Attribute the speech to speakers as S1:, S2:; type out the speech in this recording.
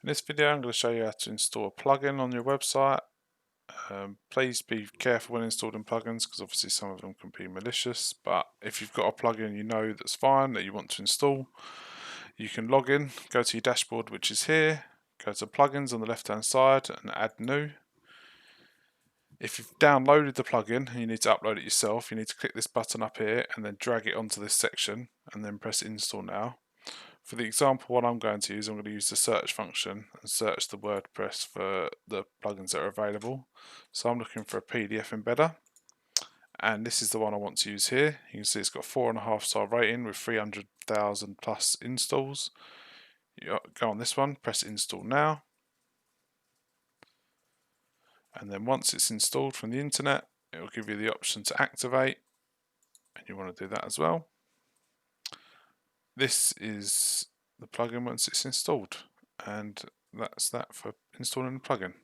S1: In this video I'm going to show you how to install a plugin on your website. Please be careful when installing plugins because obviously some of them can be malicious, but if you've got a plugin you know that's fine that you want to install, you can log in, go to your dashboard which is here, go to plugins on the left hand side and add new. If you've downloaded the plugin and you need to upload it yourself, you need to click this button up here and then drag it onto this section and then press install now. For the example, what I'm going to use the search function and search the WordPress for the plugins that are available. So I'm looking for a PDF embedder, and this is the one I want to use here. You can see it's got 4.5 star rating with 300,000 plus installs. You go on this one, press install now, and then once it's installed from the internet, it will give you the option to activate, and you want to do that as well. This is the plugin once it's installed, and that's that for installing the plugin.